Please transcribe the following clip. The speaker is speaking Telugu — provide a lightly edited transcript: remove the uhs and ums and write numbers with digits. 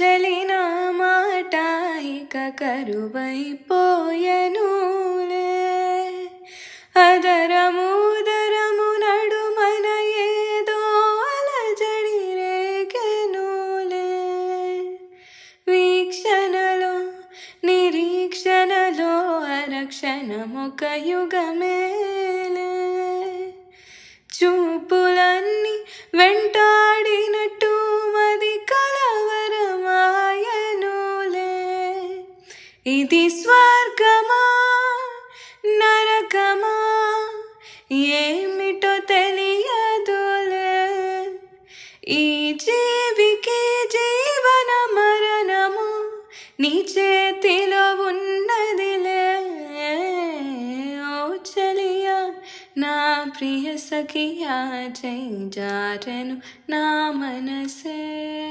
చలిన మాట ఇక కరువైపోయెనులే. అదరము నడుమన ఏదో అలజడి రేగెనులే. వీక్షణలో నిరీక్షణలో అరక్షణమొక యుగమేలే. చూపులన్నీ వెంటాడినట్టు మది కలవరమాయెనులే. ఇది స్వర్గమా నరకమా ఏమిటో తెలియదులే. ఈ జీవికి జీవన మరణము నీ చేతిలో ఉన్నదిలే. ఓ చలియా నా ప్రియ సఖియా, జై జారెను నా మనసే.